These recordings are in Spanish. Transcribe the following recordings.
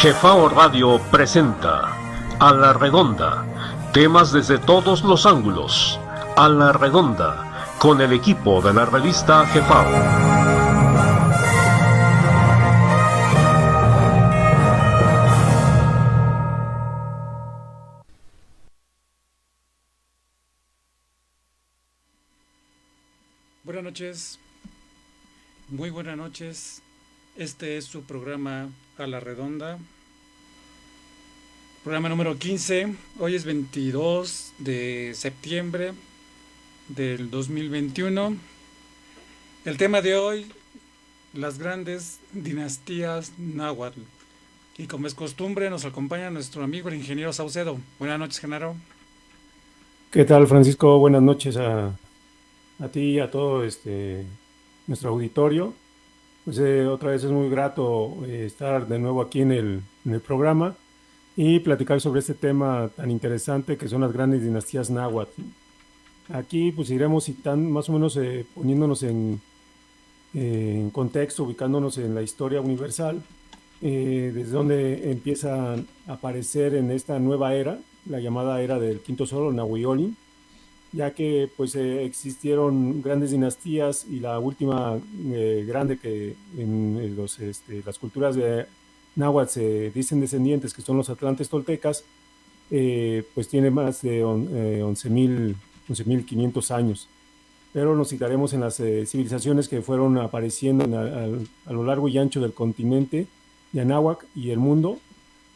Jefao Radio presenta A la Redonda, temas desde todos los ángulos. A la Redonda, con el equipo de la revista Jefao. Buenas noches, muy buenas noches. Este es su programa A la Redonda, programa número 15. Hoy es 22 de septiembre del 2021. El tema de hoy, las grandes dinastías náhuatl. Y como es costumbre, nos acompaña nuestro amigo el ingeniero Saucedo. Buenas noches, Genaro. ¿Qué tal, Francisco? Buenas noches a ti y a todo nuestro auditorio. Pues otra vez es muy grato estar de nuevo aquí en el programa y platicar sobre este tema tan interesante que son las grandes dinastías náhuatl. Aquí pues iremos citando, más o menos poniéndonos en contexto, ubicándonos en la historia universal, desde donde empiezan a aparecer en esta nueva era, la llamada era del Quinto Sol, Nahuioli, ya que pues existieron grandes dinastías y la última grande que en las culturas de náhuatl se dicen descendientes, que son los atlantes toltecas, pues tiene más de 11.500 años. Pero nos citaremos en las civilizaciones que fueron apareciendo a lo largo y ancho del continente de Anáhuac y el mundo,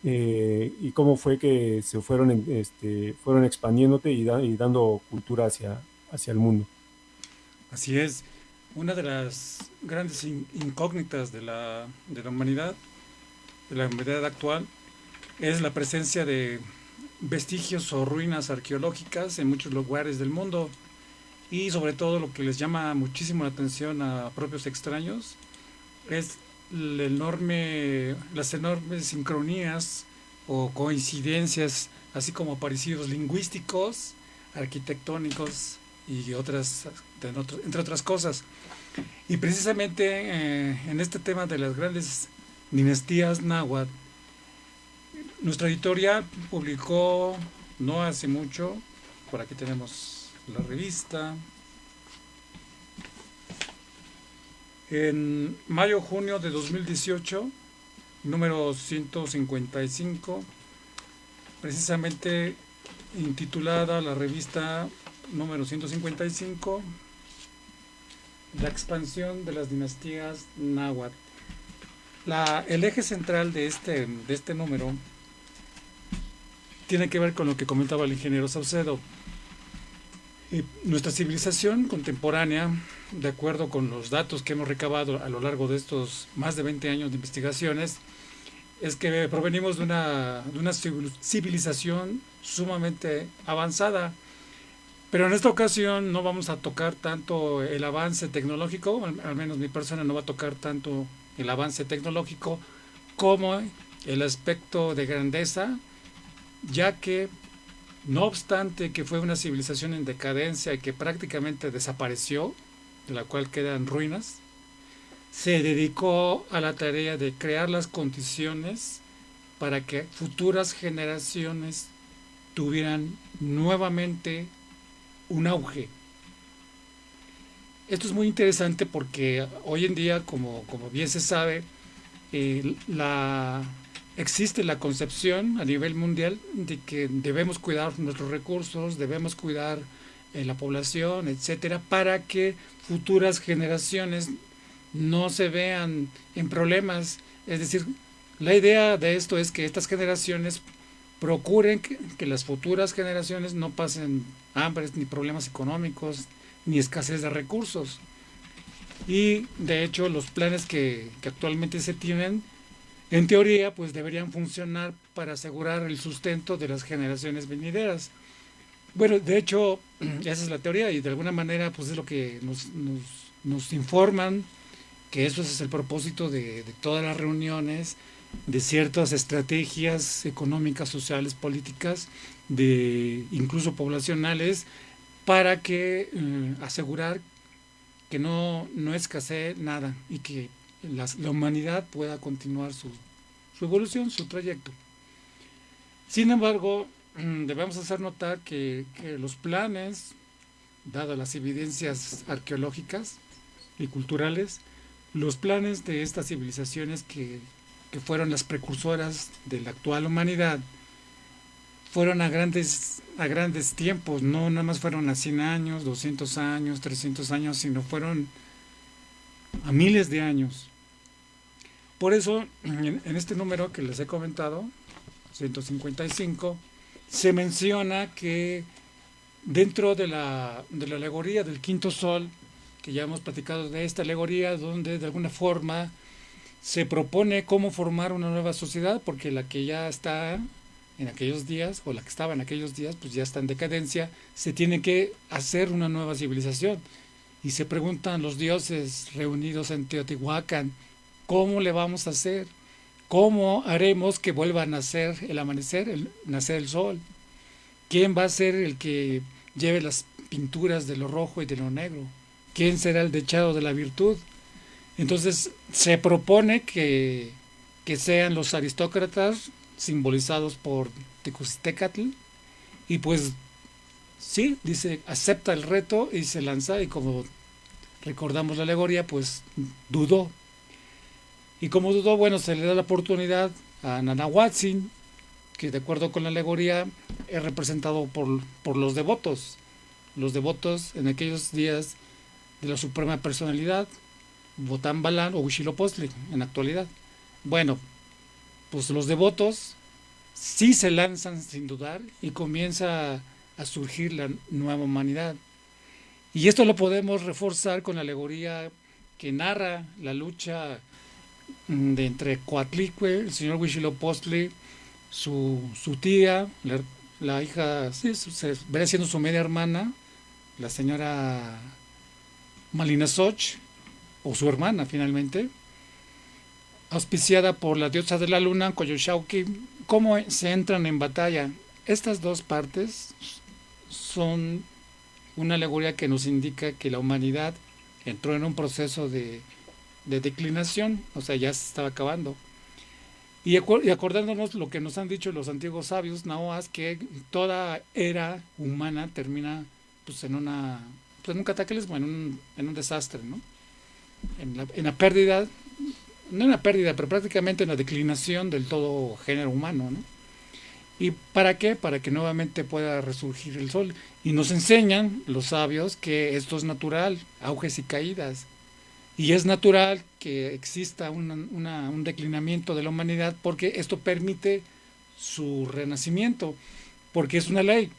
y cómo fue que se fueron expandiéndote y dando cultura hacia el mundo. Así es, una de las grandes incógnitas de la humanidad actual, es la presencia de vestigios o ruinas arqueológicas en muchos lugares del mundo, y sobre todo lo que les llama muchísimo la atención a propios extraños es las enormes sincronías o coincidencias, así como parecidos lingüísticos, arquitectónicos y entre otras cosas. Y precisamente en este tema de las grandes dinastías náhuatl, nuestra editorial publicó no hace mucho, por aquí tenemos la revista, en mayo-junio de 2018, número 155, precisamente intitulada la revista número 155, La expansión de las dinastías náhuatl. El eje central de este número tiene que ver con lo que comentaba el ingeniero Saucedo. Nuestra civilización contemporánea, de acuerdo con los datos que hemos recabado a lo largo de estos más de 20 años de investigaciones, es que provenimos de una civilización sumamente avanzada. Pero en esta ocasión no vamos a tocar tanto el avance tecnológico, al menos mi persona no va a tocar tanto el avance tecnológico como el aspecto de grandeza, ya que no obstante que fue una civilización en decadencia y que prácticamente desapareció, de la cual quedan ruinas, se dedicó a la tarea de crear las condiciones para que futuras generaciones tuvieran nuevamente un auge. Esto es muy interesante porque hoy en día, como bien se sabe, existe la concepción a nivel mundial de que debemos cuidar nuestros recursos, debemos cuidar la población, etcétera, para que futuras generaciones no se vean en problemas. Es decir, la idea de esto es que estas generaciones procuren que las futuras generaciones no pasen hambres, ni problemas económicos, ni escasez de recursos. Y de hecho los planes que actualmente se tienen, en teoría, pues deberían funcionar para asegurar el sustento de las generaciones venideras. Bueno, de hecho, esa es la teoría y de alguna manera pues es lo que nos informan, que eso es el propósito de todas las reuniones, de ciertas estrategias económicas, sociales, políticas, incluso poblacionales, para que asegurar que no escasee nada y que la humanidad pueda continuar su evolución, su trayecto. Sin embargo, debemos hacer notar que los planes, dadas las evidencias arqueológicas y culturales, los planes de estas civilizaciones que fueron las precursoras de la actual humanidad, fueron a grandes tiempos, no nada más fueron a 100 años, 200 años, 300 años, sino fueron a miles de años. Por eso, en este número que les he comentado, 155, se menciona que dentro de la alegoría del quinto sol, que ya hemos platicado de esta alegoría, donde de alguna forma se propone cómo formar una nueva sociedad, porque la que ya está en aquellos días, o la que estaba en aquellos días, pues ya está en decadencia, se tiene que hacer una nueva civilización. Y se preguntan los dioses reunidos en Teotihuacán, ¿cómo le vamos a hacer? ¿Cómo haremos que vuelva a nacer el amanecer, nacer el sol? ¿Quién va a ser el que lleve las pinturas de lo rojo y de lo negro? ¿Quién será el dechado de la virtud? Entonces se propone que sean los aristócratas simbolizados por Tecustecatl, y pues sí, dice, acepta el reto y se lanza, y como recordamos la alegoría, pues dudó. Y como dudó, bueno, se le da la oportunidad a Nanahuatzin, que de acuerdo con la alegoría es representado por los devotos en aquellos días de la Suprema Personalidad, Botán Balán o Huitzilopochtli en la actualidad. Bueno, pues los devotos sí se lanzan sin dudar y comienza a surgir la nueva humanidad. Y esto lo podemos reforzar con la alegoría que narra la lucha de entre Coatlicue, el señor Huitzilopochtli, su tía, la hija, sí, se verá siendo su media hermana, la señora Malinasoch, o su hermana finalmente, auspiciada por la diosa de la luna, Coyolxauhqui, cómo se entran en batalla. Estas dos partes son una alegoría que nos indica que la humanidad entró en un proceso de declinación, o sea, ya se estaba acabando. Y acordándonos lo que nos han dicho los antiguos sabios nahuas, que toda era humana termina pues en un cataclismo, en un desastre, ¿no? En la pérdida, no en la pérdida, pero prácticamente en la declinación del todo género humano, ¿no? ¿Y para qué? Para que nuevamente pueda resurgir el sol. Y nos enseñan los sabios que esto es natural, auges y caídas. Y es natural que exista un declinamiento de la humanidad, porque esto permite su renacimiento, porque es una ley.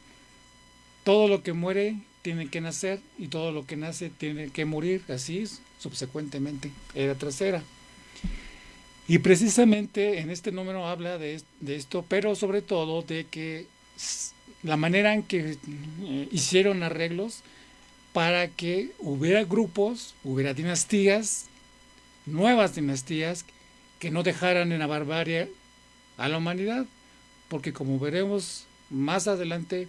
Todo lo que muere tiene que nacer, y todo lo que nace tiene que morir, así subsecuentemente, era tras era. Y precisamente en este número habla de esto, pero sobre todo de que la manera en que hicieron arreglos para que hubiera grupos, hubiera dinastías, nuevas dinastías, que no dejaran en la barbarie a la humanidad, porque como veremos más adelante,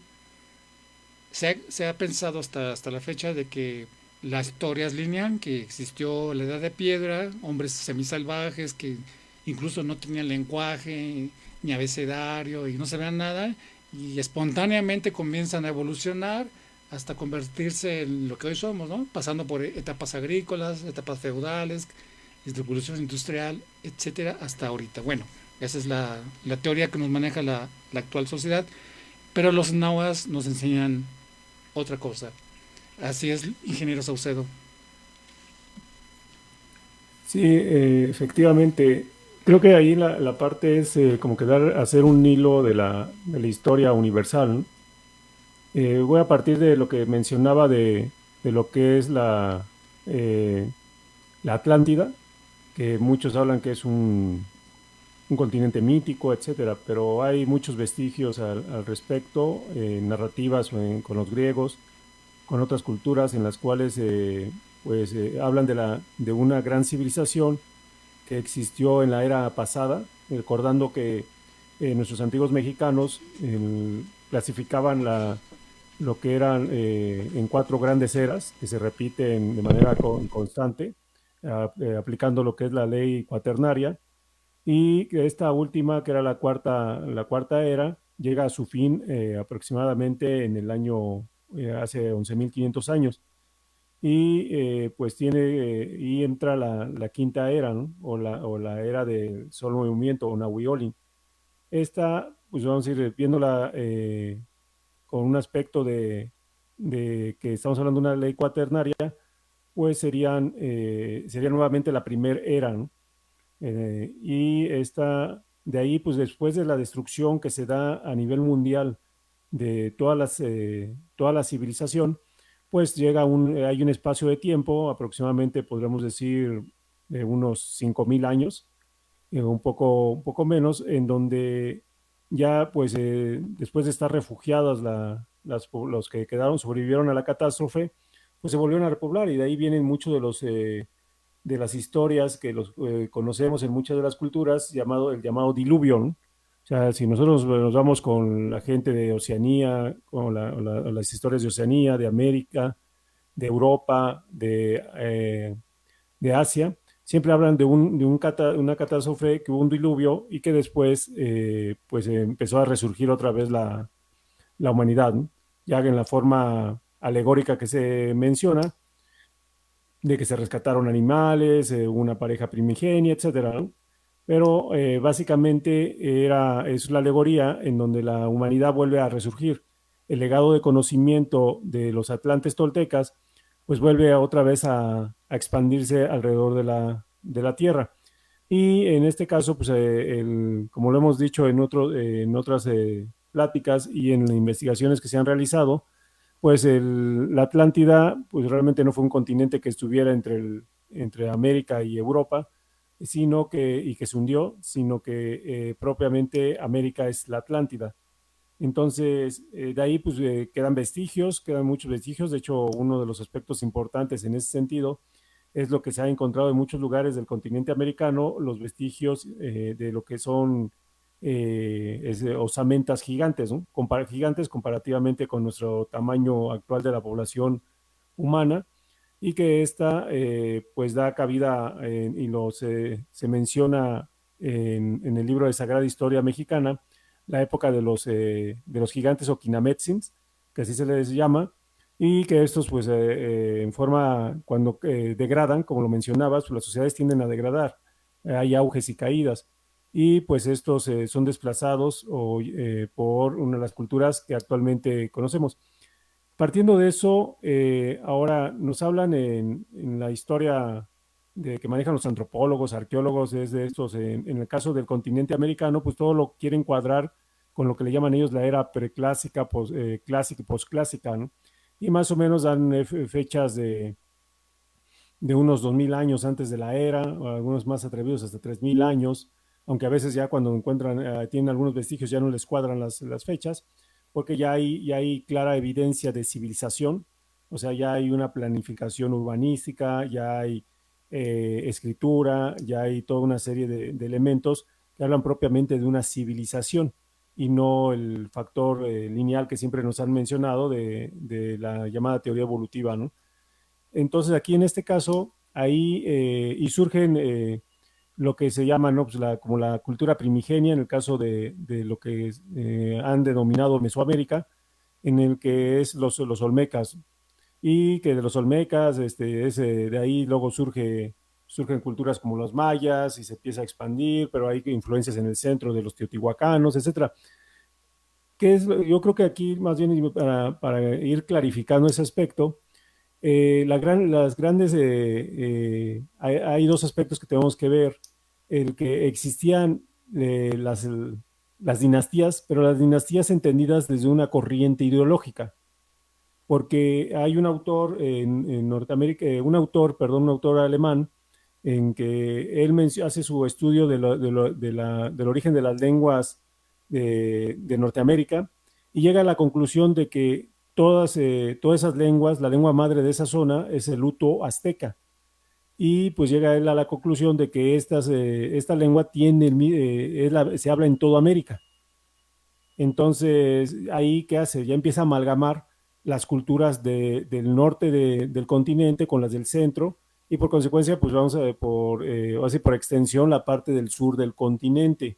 se ha pensado hasta la fecha de que la historia es lineal, que existió la edad de piedra, hombres semisalvajes que incluso no tenían lenguaje ni abecedario y no sabían nada, y espontáneamente comienzan a evolucionar hasta convertirse en lo que hoy somos, ¿no? Pasando por etapas agrícolas, etapas feudales, revolución industrial, etcétera, hasta ahorita. Bueno, esa es la teoría que nos maneja la actual sociedad, pero los nahuas nos enseñan otra cosa. Así es, ingeniero Saucedo. Sí, efectivamente. Creo que ahí la parte es como que hacer un hilo de la historia universal, ¿no? Voy a partir de lo que mencionaba de lo que es la Atlántida, que muchos hablan que es un continente mítico, etcétera, pero hay muchos vestigios al respecto, narrativas con los griegos, con otras culturas en las cuales pues, hablan de una gran civilización que existió en la era pasada, recordando que nuestros antiguos mexicanos clasificaban lo que eran en cuatro grandes eras, que se repiten de manera constante, aplicando lo que es la ley cuaternaria, y que esta última, que era la cuarta era, llega a su fin aproximadamente en el año, hace 11.500 años. Y pues y entra la quinta era, ¿no? O la era del solo movimiento, o Nahui. Esta, pues vamos a ir viéndola con un aspecto de que estamos hablando de una ley cuaternaria, pues sería nuevamente la primera era, ¿no? Y esta, de ahí, pues después de la destrucción que se da a nivel mundial de toda la civilización, pues hay un espacio de tiempo, aproximadamente podríamos decir de unos 5.000 años, un poco menos, en donde ya pues después de estar refugiadas los que quedaron, sobrevivieron a la catástrofe, pues se volvieron a repoblar y de ahí vienen muchos de las historias que conocemos en muchas de las culturas, el llamado diluvio, ¿no? O sea, si nosotros nos vamos con la gente de Oceanía, con las historias de Oceanía, de América, de Europa, de Asia, siempre hablan una catástrofe, que hubo un diluvio y que después pues empezó a resurgir otra vez la humanidad, ¿no? Ya en la forma alegórica que se menciona, de que se rescataron animales, una pareja primigenia, etcétera, ¿no? Pero básicamente es la alegoría en donde la humanidad vuelve a resurgir. El legado de conocimiento de los atlantes toltecas, pues vuelve otra vez a expandirse alrededor de la Tierra. Y en este caso, pues como lo hemos dicho en otras pláticas y en investigaciones que se han realizado, pues la Atlántida, pues realmente no fue un continente que estuviera entre América y Europa, y que se hundió, sino que propiamente América es la Atlántida. Entonces, de ahí pues quedan muchos vestigios. De hecho, uno de los aspectos importantes en ese sentido es lo que se ha encontrado en muchos lugares del continente americano, los vestigios de lo que son osamentas gigantes, ¿no? Gigantes comparativamente con nuestro tamaño actual de la población humana, y que esta pues da cabida se menciona en el libro de Sagrada Historia Mexicana, la época de los gigantes Okinametzins, que así se les llama, y que estos pues cuando degradan, como lo mencionabas, pues las sociedades tienden a degradar, hay auges y caídas, y pues estos son desplazados por una de las culturas que actualmente conocemos. Partiendo de eso, ahora nos hablan en la historia que manejan los antropólogos, arqueólogos, es de estos, en el caso del continente americano, pues todo lo quieren cuadrar con lo que le llaman ellos la era preclásica, clásica y posclásica, ¿no? Y más o menos dan fechas de unos 2.000 años antes de la era, o algunos más atrevidos hasta 3.000 años, aunque a veces ya cuando tienen algunos vestigios ya no les cuadran las fechas, porque ya hay clara evidencia de civilización, o sea, ya hay una planificación urbanística, ya hay escritura, ya hay toda una serie de elementos que hablan propiamente de una civilización y no el factor lineal que siempre nos han mencionado de la llamada teoría evolutiva, ¿no? Entonces aquí en este caso, ahí y surgen lo que se llama, ¿no? Pues como la cultura primigenia, en el caso de lo que han denominado Mesoamérica, en el que es los olmecas, y que de los olmecas, de ahí luego surgen culturas como los mayas y se empieza a expandir, pero hay influencias en el centro de los teotihuacanos, etcétera. Yo creo que aquí más bien para ir clarificando ese aspecto, las grandes, hay dos aspectos que tenemos que ver. El que existían las dinastías, pero las dinastías entendidas desde una corriente ideológica, porque hay un autor en Norteamérica, un autor alemán, en que él hace su estudio del origen de las lenguas de Norteamérica, y llega a la conclusión de que todas esas lenguas, la lengua madre de esa zona es el uto azteca. Y pues llega él a la conclusión de que esta lengua se habla en toda América. Entonces, ahí, ¿qué hace? Ya empieza a amalgamar las culturas del norte del continente con las del centro, y por consecuencia, pues vamos a ver por extensión la parte del sur del continente,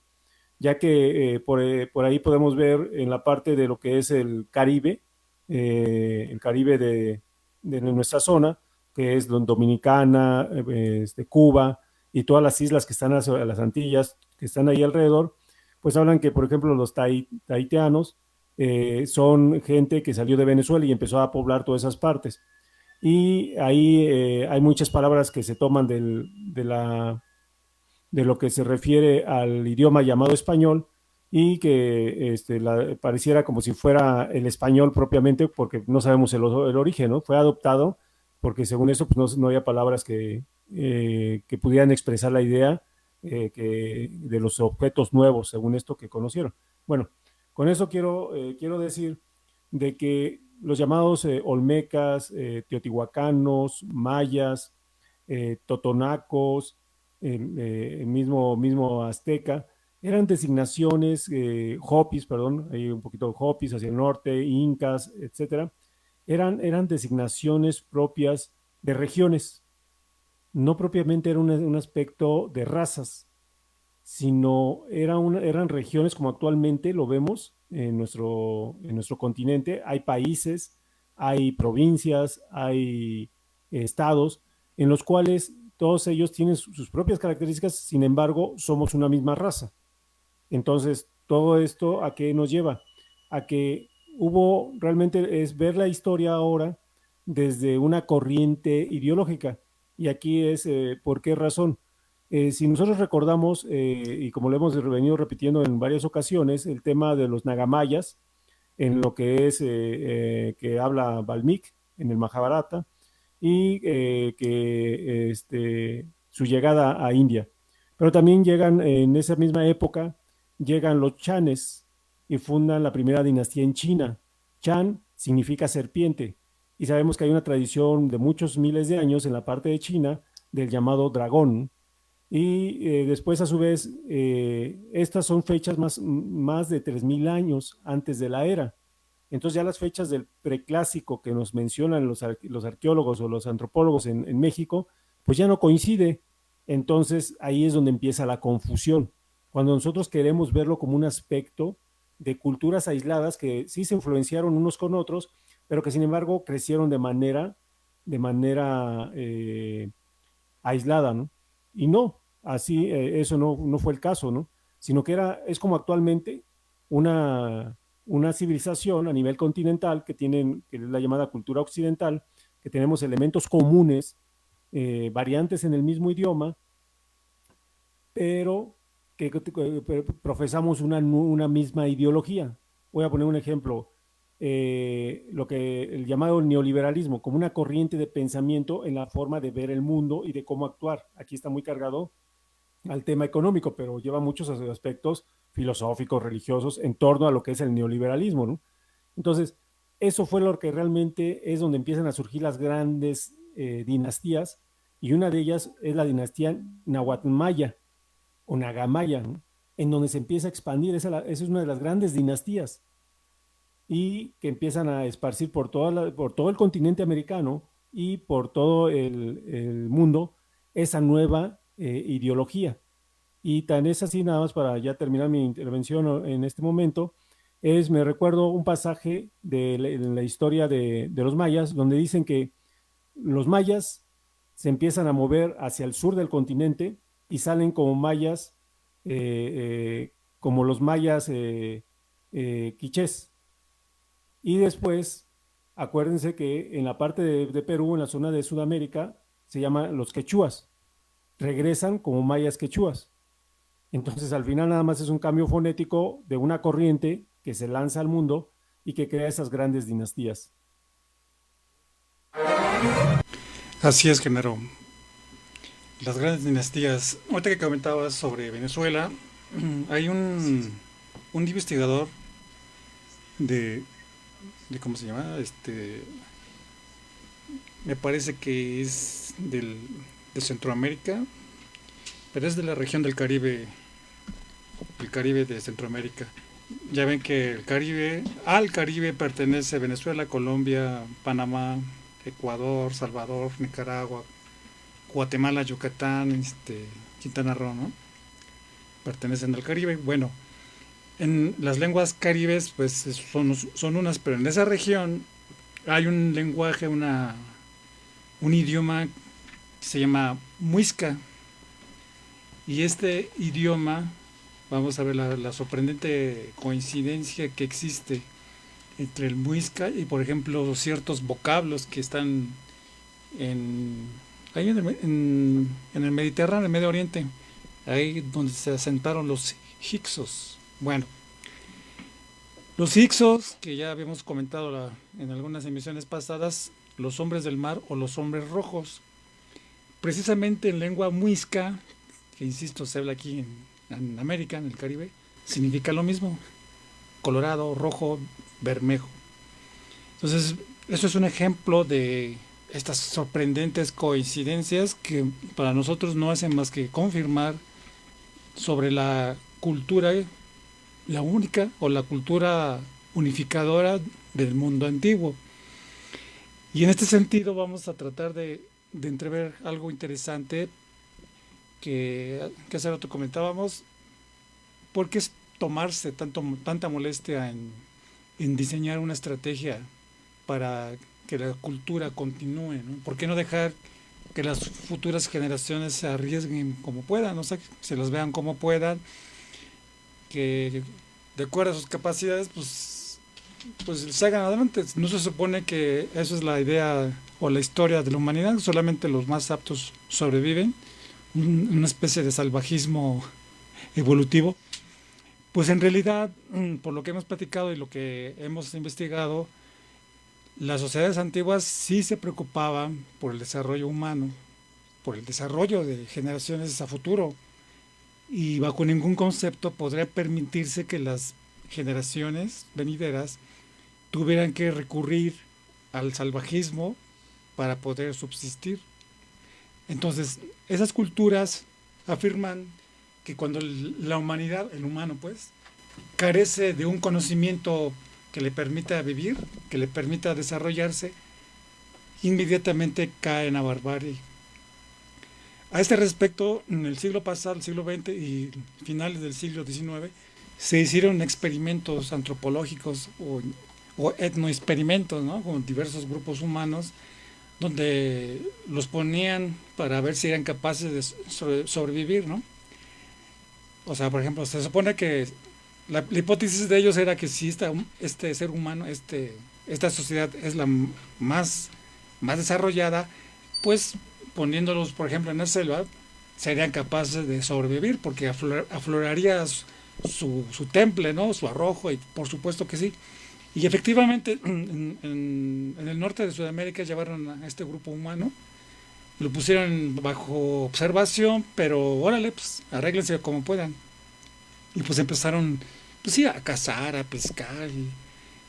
ya que por ahí podemos ver en la parte de lo que es el Caribe de nuestra zona, que es Dominicana, Cuba y todas las islas que están a las Antillas, que están ahí alrededor, pues hablan que, por ejemplo, los tahitianos son gente que salió de Venezuela y empezó a poblar todas esas partes. Y ahí hay muchas palabras que se toman de lo que se refiere al idioma llamado español y que pareciera como si fuera el español propiamente, porque no sabemos el origen, ¿no? Fue adoptado porque según eso pues no había palabras que pudieran expresar la idea de los objetos nuevos, según esto que conocieron. Bueno, con eso quiero decir de que los llamados olmecas, teotihuacanos, mayas, totonacos, el mismo azteca, eran designaciones, hopis, perdón, hay un poquito de hopis hacia el norte, incas, etcétera, eran designaciones propias de regiones, no propiamente era un aspecto de razas, sino eran regiones como actualmente lo vemos en nuestro continente. Hay países, hay provincias, hay estados en los cuales todos ellos tienen sus propias características, sin embargo, somos una misma raza. Entonces, todo esto a qué nos lleva? A que hubo realmente es ver la historia ahora desde una corriente ideológica. Y aquí es por qué razón. Si nosotros recordamos, y como lo hemos venido repitiendo en varias ocasiones, el tema de los nagamayas, en lo que es que habla Valmik en el Mahabharata, y su llegada a India. Pero también llegan en esa misma época, llegan los Chanes y fundan la primera dinastía en China. Chan significa serpiente y sabemos que hay una tradición de muchos miles de años en la parte de China del llamado dragón. Y después, a su vez, estas son fechas más de 3.000 años antes de la era. Entonces ya las fechas del preclásico que nos mencionan los arqueólogos o los antropólogos en México, pues ya no coincide. Entonces ahí es donde empieza la confusión. Cuando nosotros queremos verlo como un aspecto de culturas aisladas que sí se influenciaron unos con otros, pero que sin embargo crecieron de manera aislada, ¿no? Y no, así eso no fue el caso, ¿no? Sino que es como actualmente una civilización a nivel continental que es la llamada cultura occidental, que tenemos elementos comunes, variantes en el mismo idioma, pero que profesamos una misma ideología. Voy a poner un ejemplo, lo que el llamado neoliberalismo, como una corriente de pensamiento en la forma de ver el mundo y de cómo actuar. Aquí está muy cargado al tema económico, pero lleva muchos aspectos filosóficos, religiosos, en torno a lo que es el neoliberalismo, ¿no? Entonces, eso fue lo que realmente es donde empiezan a surgir las grandes dinastías, y una de ellas es la dinastía Nahuatl-Maya o Nagamaya, ¿no? En donde se empieza a expandir, esa es una de las grandes dinastías, y que empiezan a esparcir por todo el continente americano y por todo el mundo esa nueva ideología. Y tan es así, nada más para ya terminar mi intervención en este momento, me recuerdo un pasaje en la historia de los mayas, donde dicen que los mayas se empiezan a mover hacia el sur del continente y salen como mayas, como los mayas quichés. Y después, acuérdense que en la parte de Perú, en la zona de Sudamérica, se llama los quechuas. Regresan como mayas quechuas. Entonces, al final nada más es un cambio fonético de una corriente que se lanza al mundo y que crea esas grandes dinastías. Así es, Genaro. Las grandes dinastías. Ahorita que comentabas sobre Venezuela, hay un investigador de, ¿cómo se llama? Me parece que es de Centroamérica, pero es de la región del Caribe, el Caribe de Centroamérica. Ya ven que al Caribe pertenece Venezuela, Colombia, Panamá, Ecuador, Salvador, Nicaragua, Guatemala, Yucatán, Quintana Roo, ¿no? Pertenecen al Caribe. Bueno, en las lenguas caribes, pues son unas, pero en esa región hay un lenguaje, un idioma que se llama muisca. Y este idioma, vamos a ver la sorprendente coincidencia que existe entre el muisca y, por ejemplo, ciertos vocablos que están en, ahí en el Mediterráneo, en el Medio Oriente, ahí donde se asentaron los hicsos. Bueno, los hicsos, que ya habíamos comentado en algunas emisiones pasadas, los hombres del mar o los hombres rojos, precisamente en lengua muisca, que insisto, se habla aquí en América, en el Caribe, significa lo mismo: colorado, rojo, bermejo. Entonces, eso es un ejemplo de estas sorprendentes coincidencias que para nosotros no hacen más que confirmar sobre la cultura, la única o la cultura unificadora del mundo antiguo. Y en este sentido vamos a tratar de entrever algo interesante que hace rato comentábamos. ¿Por qué es tomarse tanta molestia en diseñar una estrategia para que la cultura continúe, ¿no? ¿Por qué no dejar que las futuras generaciones se arriesguen como puedan, o sea, que se las vean como puedan, que de acuerdo a sus capacidades, pues se hagan adelante? No se supone que eso es la idea o la historia de la humanidad, solamente los más aptos sobreviven, una especie de salvajismo evolutivo. Pues en realidad, por lo que hemos platicado y lo que hemos investigado, las sociedades antiguas sí se preocupaban por el desarrollo humano, por el desarrollo de generaciones a futuro, y bajo ningún concepto podría permitirse que las generaciones venideras tuvieran que recurrir al salvajismo para poder subsistir. Entonces, esas culturas afirman que cuando la humanidad, el humano pues, carece de un conocimiento que le permita vivir, que le permita desarrollarse, inmediatamente cae en la barbarie. A este respecto, en el siglo pasado, el siglo XX y finales del siglo XIX, se hicieron experimentos antropológicos o etnoexperimentos, ¿no? Con diversos grupos humanos, donde los ponían para ver si eran capaces de sobrevivir, ¿no? O sea, por ejemplo, se supone que la hipótesis de ellos era que si este ser humano, esta sociedad es la más desarrollada, pues poniéndolos, por ejemplo, en la selva, serían capaces de sobrevivir, porque afloraría su temple, ¿no? Su arrojo, y por supuesto que sí. Y efectivamente, en el norte de Sudamérica llevaron a este grupo humano, lo pusieron bajo observación, pero órale, pues arréglense como puedan. Y pues empezaron, pues sí, a cazar, a pescar,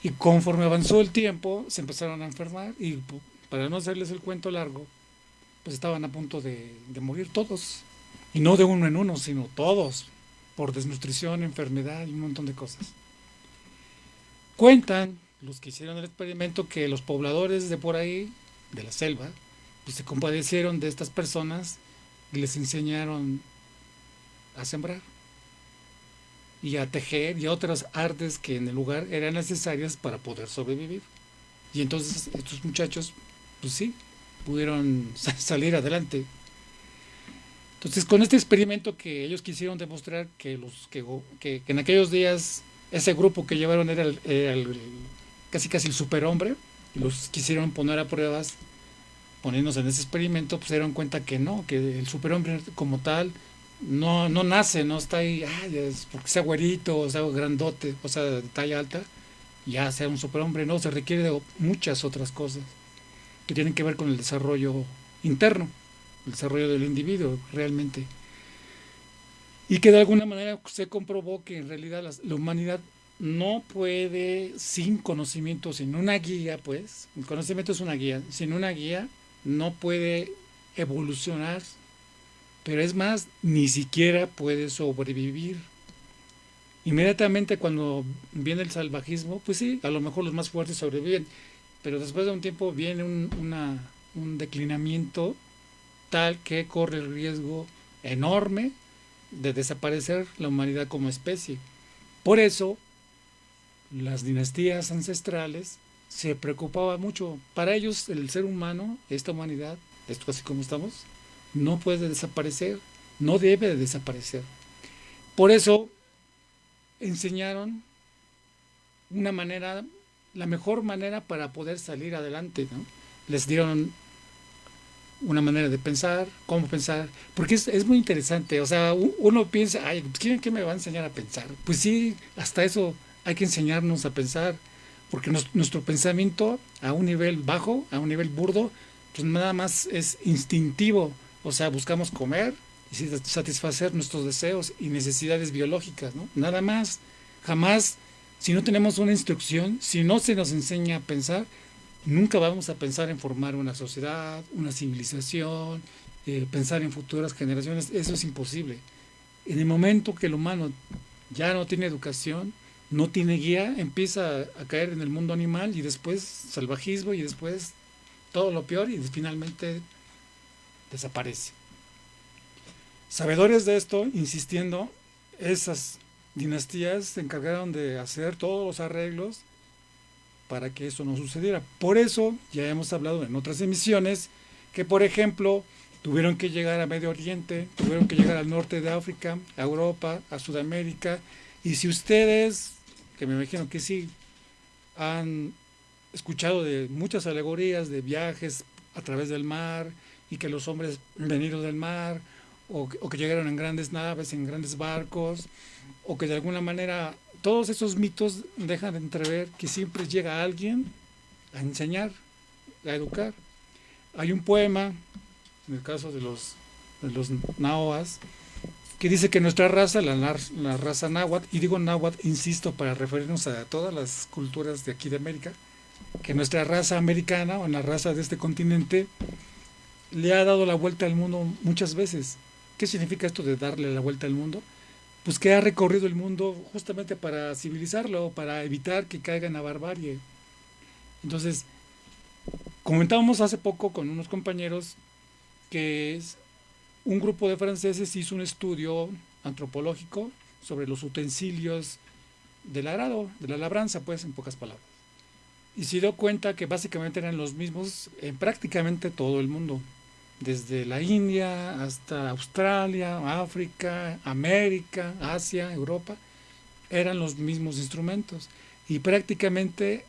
y conforme avanzó el tiempo, se empezaron a enfermar, y para no hacerles el cuento largo, pues estaban a punto de morir todos. Y no de uno en uno, sino todos, por desnutrición, enfermedad y un montón de cosas. Cuentan los que hicieron el experimento que los pobladores de por ahí, de la selva, pues se compadecieron de estas personas y les enseñaron a sembrar y a tejer y a otras artes que en el lugar eran necesarias para poder sobrevivir. Y entonces estos muchachos, pues sí, pudieron salir adelante. Entonces, con este experimento que ellos quisieron demostrar que en aquellos días ese grupo que llevaron era casi el superhombre, y los quisieron poner a pruebas poniéndose en ese experimento, pues se dieron cuenta que no, que el superhombre como tal no nace, no está ahí, es porque sea güerito, o sea grandote, o sea de talla alta, ya sea un superhombre. No, se requiere de muchas otras cosas que tienen que ver con el desarrollo interno, el desarrollo del individuo realmente. Y que de alguna manera se comprobó que en realidad la humanidad no puede, sin conocimiento, sin una guía, pues, el conocimiento es una guía, sin una guía no puede evolucionar, pero es más, ni siquiera puede sobrevivir. Inmediatamente cuando viene el salvajismo, pues sí, a lo mejor los más fuertes sobreviven, pero después de un tiempo viene un declinamiento tal que corre el riesgo enorme de desaparecer la humanidad como especie. Por eso, las dinastías ancestrales se preocupaban mucho. Para ellos, el ser humano, esta humanidad, esto así como estamos, no puede desaparecer, no debe de desaparecer. Por eso enseñaron una manera, la mejor manera para poder salir adelante, ¿no? Les dieron una manera de pensar, cómo pensar, porque es muy interesante. O sea, uno piensa, ay, ¿qué me va a enseñar a pensar? Pues sí, hasta eso hay que enseñarnos a pensar, porque nuestro pensamiento a un nivel bajo, a un nivel burdo, pues nada más es instintivo. O sea, buscamos comer y satisfacer nuestros deseos y necesidades biológicas, ¿no? Nada más. Jamás, si no tenemos una instrucción, si no se nos enseña a pensar, nunca vamos a pensar en formar una sociedad, una civilización, pensar en futuras generaciones. Eso es imposible. En el momento que el humano ya no tiene educación, no tiene guía, empieza a caer en el mundo animal y después salvajismo y después todo lo peor y finalmente desaparece. Sabedores de esto, insistiendo, esas dinastías se encargaron de hacer todos los arreglos para que eso no sucediera. Por eso, ya hemos hablado en otras emisiones, que por ejemplo, tuvieron que llegar a Medio Oriente, tuvieron que llegar al norte de África, a Europa, a Sudamérica, y si ustedes, que me imagino que sí, han escuchado de muchas alegorías de viajes a través del mar, y que los hombres venidos del mar, o que llegaron en grandes naves, en grandes barcos, o que de alguna manera todos esos mitos dejan de entrever que siempre llega alguien a enseñar, a educar. Hay un poema, en el caso de los nahuas, que dice que nuestra raza, la raza náhuatl, y digo náhuatl, insisto, para referirnos a todas las culturas de aquí de América, que nuestra raza americana, o la raza de este continente, le ha dado la vuelta al mundo muchas veces. ¿Qué significa esto de darle la vuelta al mundo? Pues que ha recorrido el mundo justamente para civilizarlo, para evitar que caiga en la barbarie. Entonces, comentábamos hace poco con unos compañeros que un grupo de franceses hizo un estudio antropológico sobre los utensilios del arado, de la labranza, pues, en pocas palabras. Y se dio cuenta que básicamente eran los mismos en prácticamente todo el mundo. Desde la India hasta Australia, África, América, Asia, Europa, eran los mismos instrumentos. Y prácticamente,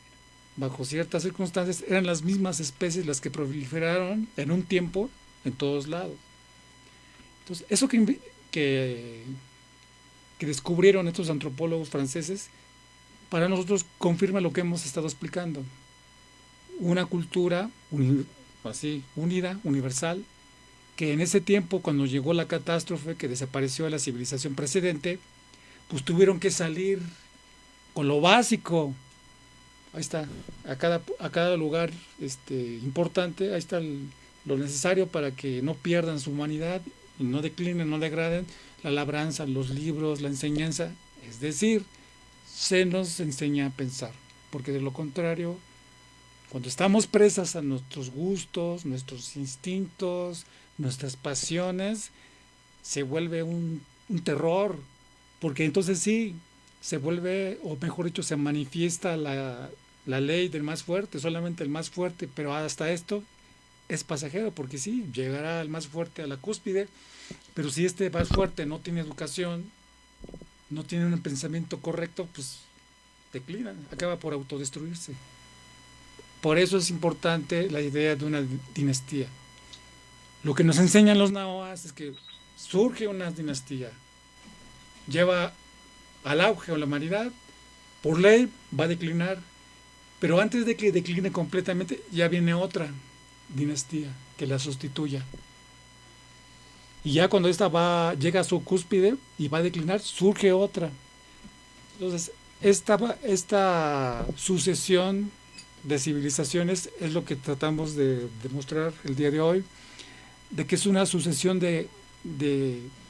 bajo ciertas circunstancias, eran las mismas especies las que proliferaron en un tiempo en todos lados. Entonces, eso que descubrieron estos antropólogos franceses, para nosotros confirma lo que hemos estado explicando. Una cultura así, unida, universal, que en ese tiempo, cuando llegó la catástrofe que desapareció la civilización precedente, pues tuvieron que salir con lo básico. Ahí está, a cada lugar importante, ahí está lo necesario para que no pierdan su humanidad, y no declinen, no degraden, la labranza, los libros, la enseñanza. Es decir, se nos enseña a pensar, porque de lo contrario, cuando estamos presas a nuestros gustos, nuestros instintos, nuestras pasiones, se vuelve un terror, porque entonces sí, se vuelve, o mejor dicho, se manifiesta la ley del más fuerte, solamente el más fuerte, pero hasta esto es pasajero, porque sí, llegará el más fuerte a la cúspide, pero si este más fuerte no tiene educación, no tiene un pensamiento correcto, pues declina, acaba por autodestruirse. Por eso es importante la idea de una dinastía. Lo que nos enseñan los nahuas es que surge una dinastía, lleva al auge a la humanidad, por ley va a declinar, pero antes de que decline completamente ya viene otra dinastía que la sustituya. Y ya cuando esta llega a su cúspide y va a declinar, surge otra. Entonces, esta sucesión de civilizaciones es lo que tratamos de demostrar el día de hoy, de que es una sucesión de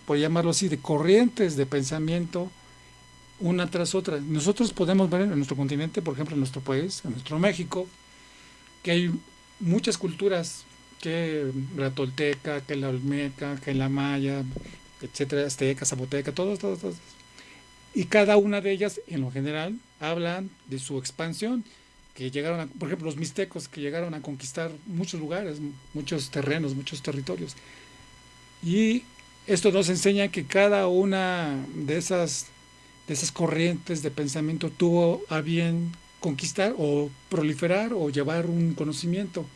por llamarlo así, de corrientes de pensamiento una tras otra. Nosotros podemos ver en nuestro continente, por ejemplo en nuestro país, en nuestro México, que hay muchas culturas que la tolteca, que la olmeca, que la maya, etcétera, azteca, zapoteca, todos. Y cada una de ellas, en lo general, hablan de su expansión, que llegaron a, por ejemplo, los mixtecos, que llegaron a conquistar muchos lugares, muchos terrenos, muchos territorios. Y esto nos enseña que cada una de esas corrientes de pensamiento tuvo a bien conquistar o proliferar o llevar un conocimiento.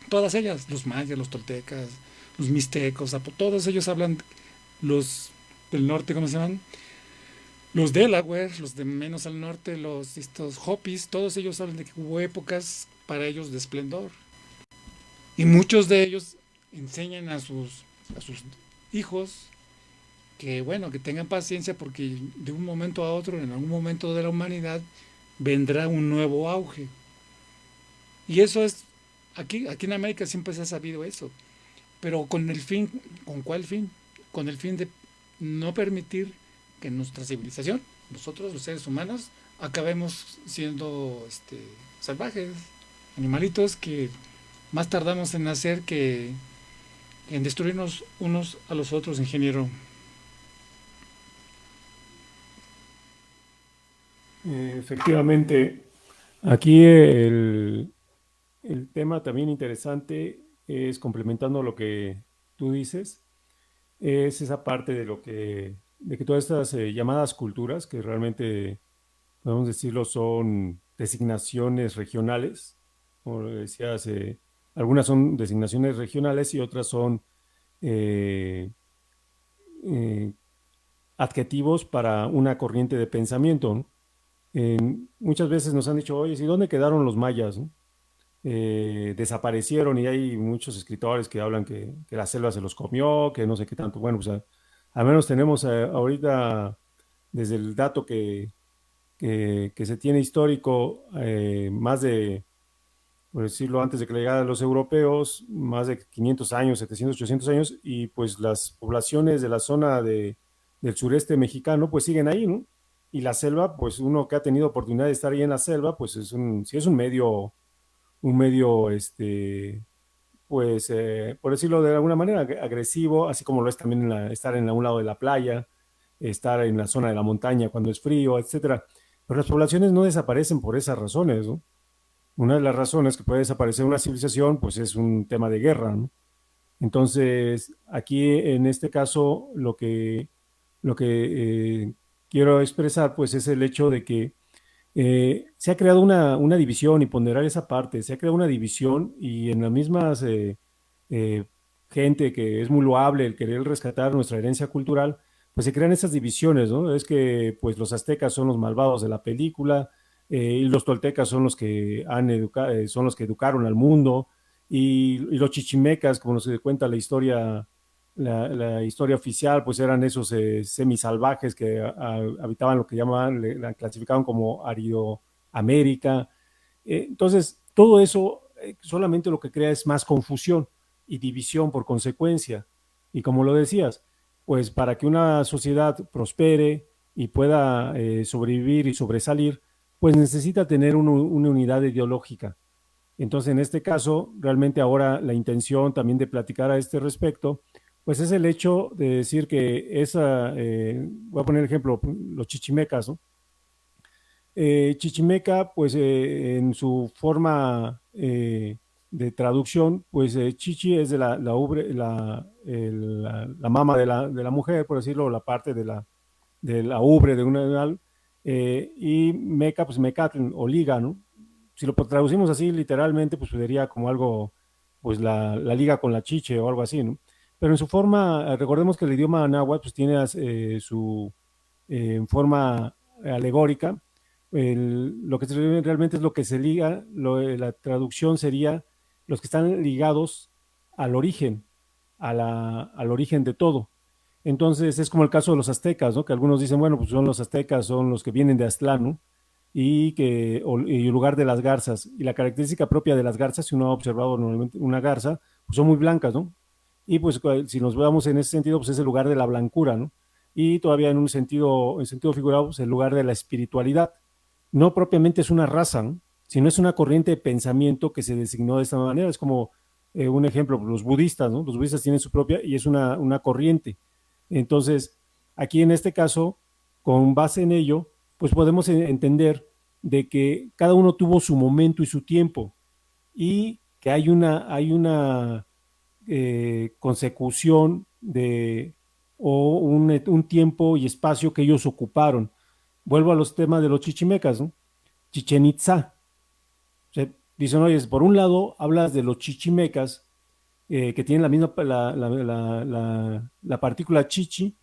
Todas ellas, los mayas, los toltecas, los mixtecos, todos ellos hablan, los del norte, ¿cómo se llaman? Los Delaware, los de menos al norte, estos Hopis, todos ellos hablan de que hubo épocas para ellos de esplendor. Y muchos de ellos enseñan a sus hijos que, bueno, que tengan paciencia porque de un momento a otro, en algún momento de la humanidad, vendrá un nuevo auge. Y eso es, aquí en América siempre se ha sabido eso, pero con el fin, ¿con cuál fin? Con el fin de no permitir que nuestra civilización, nosotros los seres humanos, acabemos siendo salvajes, animalitos que más tardamos en nacer que en destruirnos unos a los otros, ingeniero. Efectivamente, aquí el tema también interesante es complementando lo que tú dices, es esa parte de que todas estas llamadas culturas, que realmente podemos decirlo son designaciones regionales, como decías, algunas son designaciones regionales y otras son eh, eh, adjetivos para una corriente de pensamiento, ¿no? Muchas veces nos han dicho, oye, ¿y dónde quedaron los mayas? ¿No? Desaparecieron y hay muchos escritores que hablan que la selva se los comió, que no sé qué tanto. Bueno, pues al menos tenemos ahorita, desde el dato que se tiene histórico, más de, por decirlo, antes de que llegaran los europeos, más de 500 años, 700, 800 años, y pues las poblaciones de la zona del sureste mexicano, pues siguen ahí, ¿no? Y la selva, pues uno que ha tenido oportunidad de estar ahí en la selva, pues sí es un medio, pues, por decirlo de alguna manera, agresivo, así como lo es también estar en un lado de la playa, estar en la zona de la montaña cuando es frío, etcétera. Pero las poblaciones no desaparecen por esas razones, ¿no? Una de las razones que puede desaparecer una civilización, pues es un tema de guerra, ¿no? Entonces, aquí en este caso, lo que quiero expresar, pues es el hecho de que se ha creado una división y ponderar esa parte, se ha creado una división y en las mismas eh, gente que es muy loable el querer rescatar nuestra herencia cultural, pues se crean esas divisiones, ¿no? Es que pues los aztecas son los malvados de la película, y los toltecas son los que son los que educaron al mundo, y los chichimecas, como nos cuenta la historia oficial, pues eran esos semisalvajes que habitaban lo que llamaban, la clasificaban como Aridoamérica. Entonces, todo eso solamente lo que crea es más confusión y división por consecuencia. Y como lo decías, pues para que una sociedad prospere y pueda sobrevivir y sobresalir, pues necesita tener una unidad ideológica. Entonces, en este caso, realmente ahora la intención también de platicar a este respecto, pues es el hecho de decir que voy a poner el ejemplo, los chichimecas, ¿no? Chichimeca, pues en su forma de traducción, pues chichi es de la mama de la mujer, por decirlo, la parte de la ubre de un animal, y meca, pues mecatl o liga, ¿no? Si lo traducimos así literalmente, pues sería como algo, pues la liga con la chiche o algo así, ¿no? Pero en su forma, recordemos que el idioma náhuatl pues tiene su forma alegórica. Lo que realmente es lo que se liga, la traducción sería los que están ligados al origen, al origen de todo. Entonces es como el caso de los aztecas, ¿no? Que algunos dicen, bueno, pues son los aztecas, son los que vienen de Aztlán, ¿no? Y el lugar de las garzas. Y la característica propia de las garzas, si uno ha observado normalmente una garza, pues son muy blancas, ¿no? Y pues si nos vemos en ese sentido, pues es el lugar de la blancura, ¿no? Y todavía en sentido figurado, pues el lugar de la espiritualidad. No propiamente es una raza, ¿no? Sino es una corriente de pensamiento que se designó de esta manera. Es como un ejemplo, los budistas, ¿no? Los budistas tienen su propia y es una corriente. Entonces, aquí en este caso, con base en ello, pues podemos entender de que cada uno tuvo su momento y su tiempo y que hay una consecución de o un tiempo y espacio que ellos ocuparon. Vuelvo a los temas de los chichimecas, ¿no? Chichen Itza. O sea, dicen, oye, por un lado hablas de los chichimecas que tienen la misma la partícula chichi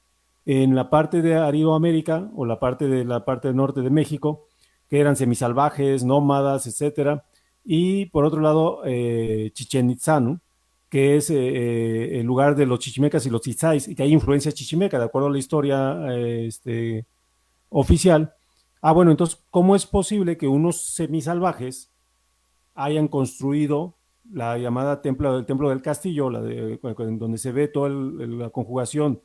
en la parte de Aridoamérica o la parte norte de México, que eran semisalvajes, nómadas, etcétera. Y por otro lado, Chichen Itzá, ¿no? Que es el lugar de los chichimecas y los itzáis, y que hay influencia chichimeca, de acuerdo a la historia oficial. Ah, bueno, entonces, ¿cómo es posible que unos semisalvajes hayan construido la llamada templo del castillo, donde se ve toda la conjugación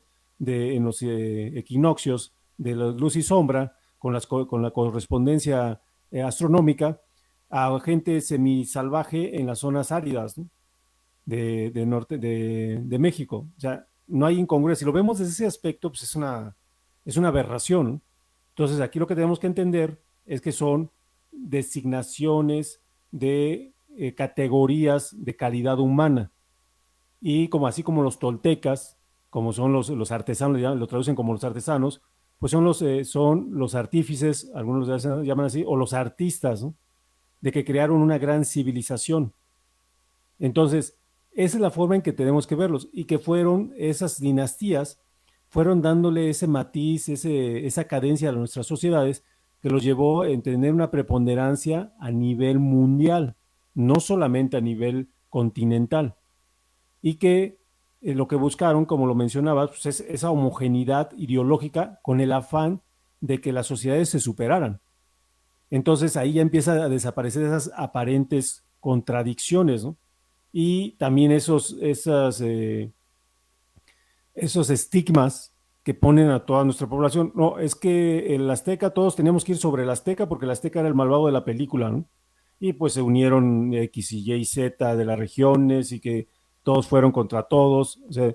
en los equinoccios de la luz y sombra con la correspondencia astronómica a gente semisalvaje en las zonas áridas, ¿no? de norte de México? O sea, no hay incongruencia. Si lo vemos desde ese aspecto, pues es una aberración, ¿no? Entonces, aquí lo que tenemos que entender es que son designaciones de categorías de calidad humana. Y como así como los toltecas, como son los artesanos, lo traducen como los artesanos, pues son los artífices, algunos los llaman así, o los artistas, ¿no? De que crearon una gran civilización. Entonces, esa es la forma en que tenemos que verlos y que fueron esas dinastías, fueron dándole ese matiz, esa cadencia a nuestras sociedades que los llevó a tener una preponderancia a nivel mundial, no solamente a nivel continental. Y que lo que buscaron, como lo mencionabas, pues es esa homogeneidad ideológica con el afán de que las sociedades se superaran. Entonces ahí ya empieza a desaparecer esas aparentes contradicciones, ¿no? Y también esos estigmas que ponen a toda nuestra población. No, es que el azteca, todos teníamos que ir sobre el azteca porque el azteca era el malvado de la película, ¿no? Y pues se unieron X y Y, Z de las regiones y que todos fueron contra todos. O sea,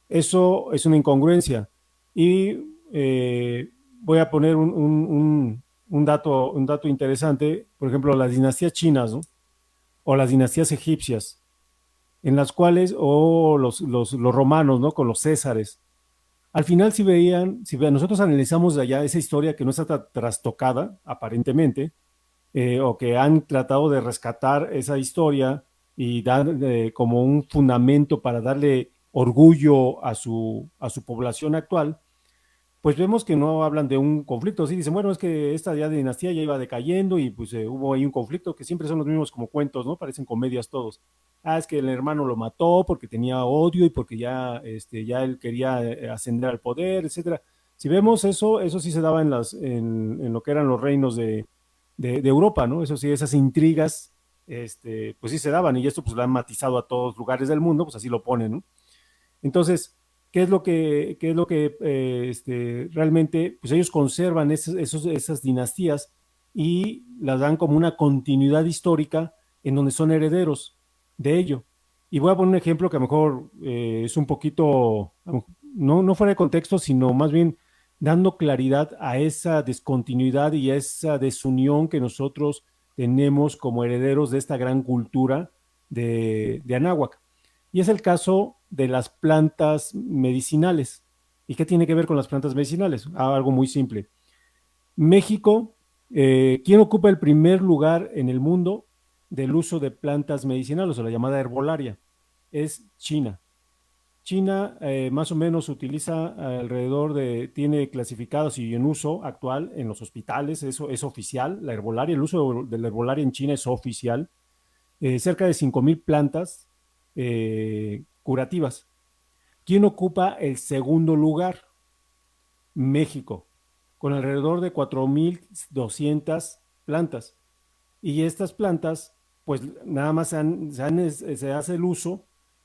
eso es una incongruencia. Y voy a poner un dato interesante, por ejemplo, las dinastías chinas, ¿no? O las dinastías egipcias en las cuales, o los romanos, ¿no? Con los césares. Al final, si nosotros analizamos de allá esa historia que no está trastocada, aparentemente, o que han tratado de rescatar esa historia y dar como un fundamento para darle orgullo a su población actual, pues vemos que no hablan de un conflicto. Sí, dicen, bueno, es que esta ya dinastía ya iba decayendo y pues hubo ahí un conflicto que siempre son los mismos como cuentos, ¿no? Parecen comedias todos. Ah, es que el hermano lo mató porque tenía odio y porque ya él quería ascender al poder, etcétera. Si vemos eso sí se daba en lo que eran los reinos de Europa, ¿no? Eso sí, esas intrigas, pues sí se daban y esto pues lo han matizado a todos lugares del mundo, pues así lo ponen, ¿no? Entonces, ¿qué es lo que realmente, pues ellos conservan esas dinastías y las dan como una continuidad histórica en donde son herederos de ello? Y voy a poner un ejemplo que a lo mejor es un poquito, no fuera de contexto, sino más bien dando claridad a esa descontinuidad y a esa desunión que nosotros tenemos como herederos de esta gran cultura de Anáhuac. Y es el caso de las plantas medicinales. ¿Y qué tiene que ver con las plantas medicinales? Algo muy simple. México, ¿quién ocupa el primer lugar en el mundo del uso de plantas medicinales o la llamada herbolaria? Es China. China más o menos utiliza tiene clasificados y en uso actual en los hospitales, eso es oficial, la herbolaria, el uso de la herbolaria en China es oficial, cerca de 5,000 plantas curativas. ¿Quién ocupa el segundo lugar? México, con alrededor de 4,200 plantas. Y estas plantas, pues nada más se hace el uso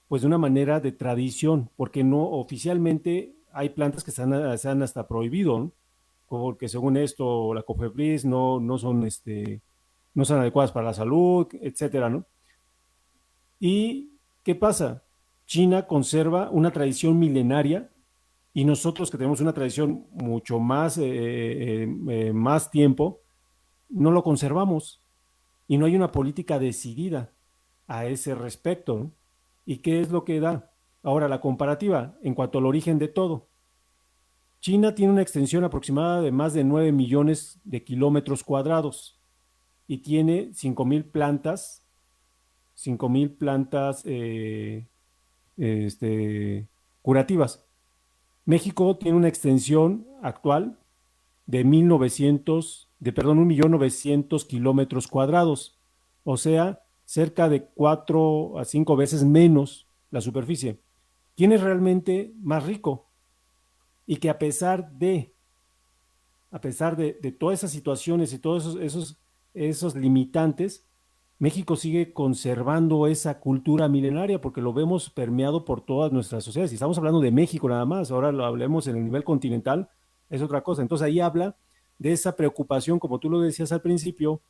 pues de una manera de tradición, porque no oficialmente hay plantas que se han hasta prohibido, ¿no? Porque según esto, la COFEPRIS no son adecuadas para la salud, etcétera, ¿no? Y ¿Qué pasa? China conserva una tradición milenaria y nosotros que tenemos una tradición mucho más, más tiempo, no lo conservamos y no hay una política decidida a ese respecto, ¿no? ¿Y qué es lo que da? Ahora, la comparativa en cuanto al origen de todo. China tiene una extensión aproximada de más de 9 millones de kilómetros cuadrados y tiene 5,000 plantas este, curativas. México tiene una extensión actual de 1,900,000 kilómetros cuadrados, o sea, cerca de 4 a 5 veces menos la superficie. ¿Quién es realmente más rico? Y que a pesar de todas esas situaciones y todos esos limitantes, México sigue conservando esa cultura milenaria porque lo vemos permeado por todas nuestras sociedades. Y estamos hablando de México nada más, ahora lo hablemos en el nivel continental, es otra cosa. Entonces ahí habla de esa preocupación, como tú lo decías al principio,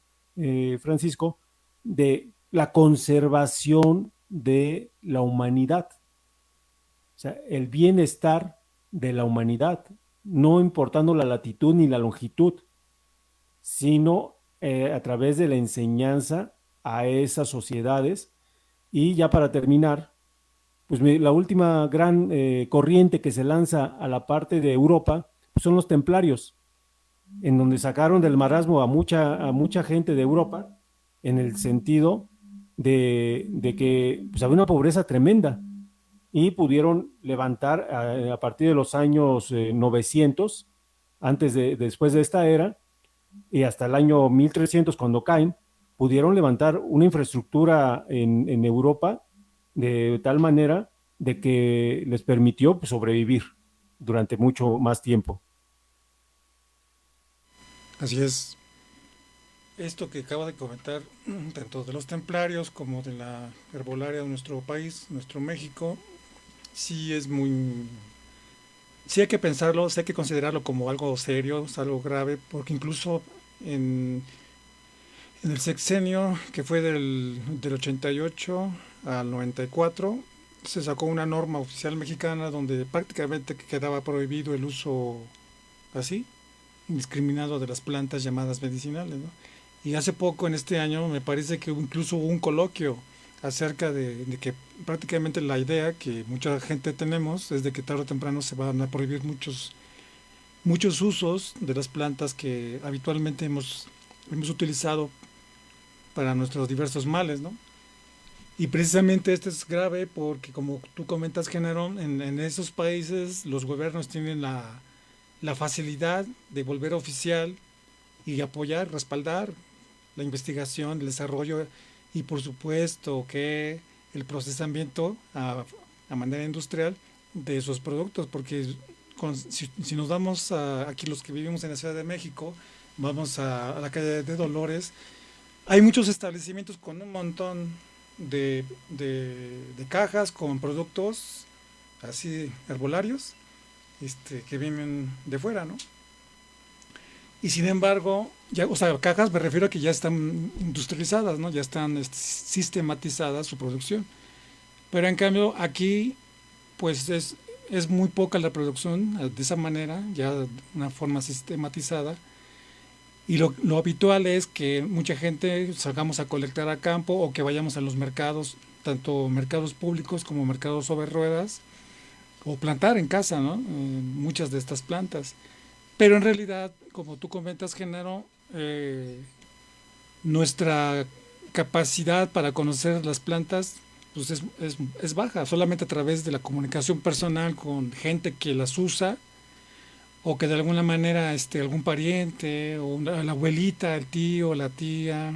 Francisco, de la conservación de la humanidad, o sea, el bienestar de la humanidad, no importando la latitud ni la longitud, sino a través de la enseñanza a esas sociedades. Y ya para terminar, pues la última gran corriente que se lanza a la parte de Europa pues son los templarios, en donde sacaron del marasmo a mucha gente de Europa, en el sentido de que pues, había una pobreza tremenda y pudieron levantar a partir de los años 900, después de esta era, y hasta el año 1300 cuando caen, pudieron levantar una infraestructura en Europa de tal manera de que les permitió pues, sobrevivir durante mucho más tiempo. Así es. Esto que acaba de comentar, tanto de los templarios como de la herbolaria de nuestro país, nuestro México, sí es muy... Sí hay que pensarlo, sí hay que considerarlo como algo serio, es algo grave, porque incluso en, en el sexenio que fue del 88 al 94, se sacó una norma oficial mexicana donde prácticamente quedaba prohibido el uso así, indiscriminado de las plantas llamadas medicinales, ¿no? Y hace poco, en este año, me parece que incluso hubo un coloquio acerca de que prácticamente la idea que mucha gente tenemos es de que tarde o temprano se van a prohibir muchos usos de las plantas que habitualmente hemos utilizado para nuestros diversos males, ¿no? Y precisamente esto es grave porque, como tú comentas, Género, en esos países los gobiernos tienen la facilidad de volver oficial y apoyar, respaldar la investigación, el desarrollo y por supuesto que el procesamiento a manera industrial de esos productos, porque si nos vamos aquí los que vivimos en la Ciudad de México, vamos a la calle de Dolores, hay muchos establecimientos con un montón de cajas con productos así herbolarios que vienen de fuera, ¿no? Y sin embargo, ya, o sea, cajas me refiero a que ya están industrializadas, ¿no? Ya están sistematizadas su producción. Pero en cambio aquí, pues es muy poca la producción de esa manera, ya de una forma sistematizada. Y lo habitual es que mucha gente salgamos a colectar a campo o que vayamos a los mercados, tanto mercados públicos como mercados sobre ruedas, o plantar en casa, ¿no? Muchas de estas plantas. Pero en realidad, como tú comentas, Genaro, nuestra capacidad para conocer las plantas pues es baja, solamente a través de la comunicación personal con gente que las usa o que de alguna manera algún pariente o la abuelita, el tío, la tía,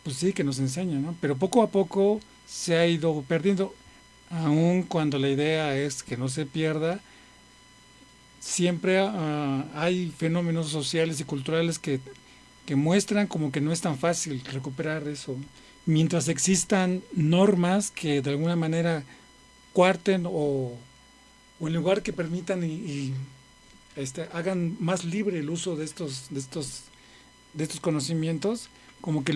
pues sí, que nos enseña, ¿no? Pero poco a poco se ha ido perdiendo, aun cuando la idea es que no se pierda. Siempre hay fenómenos sociales y culturales que muestran como que no es tan fácil recuperar eso. Mientras existan normas que de alguna manera cuarten o en lugar que permitan hagan más libre el uso de estos conocimientos, como que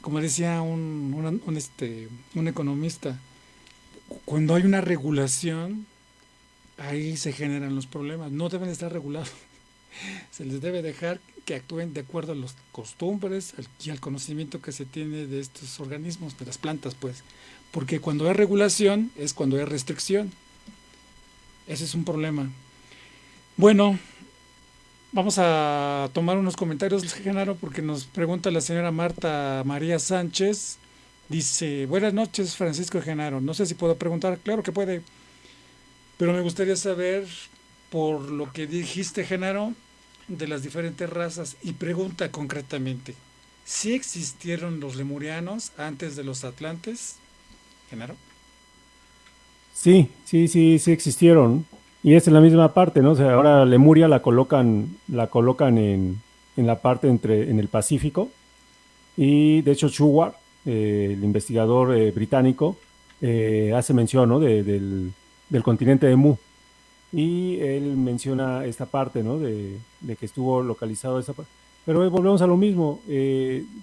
como decía un economista, cuando hay una regulación, ahí se generan los problemas. No deben estar regulados. Se les debe dejar que actúen de acuerdo a las costumbres y al conocimiento que se tiene de estos organismos, de las plantas, pues. Porque cuando hay regulación es cuando hay restricción. Ese es un problema. Bueno, vamos a tomar unos comentarios, Genaro, porque nos pregunta la señora Marta María Sánchez. Dice, buenas noches, Francisco Genaro. No sé si puedo preguntar, claro que puede, pero me gustaría saber, por lo que dijiste, Genaro, de las diferentes razas, y pregunta concretamente, ¿sí existieron los lemurianos antes de los atlantes, Genaro? Sí, sí, sí, sí existieron. Y es en la misma parte, ¿no? O sea, ahora Lemuria la colocan en la parte en el Pacífico. Y de hecho, Shuar, el investigador británico, hace mención, ¿no? Del continente de Mu. Y él menciona esta parte, ¿no? De que estuvo localizado esa parte. Pero volvemos a lo mismo,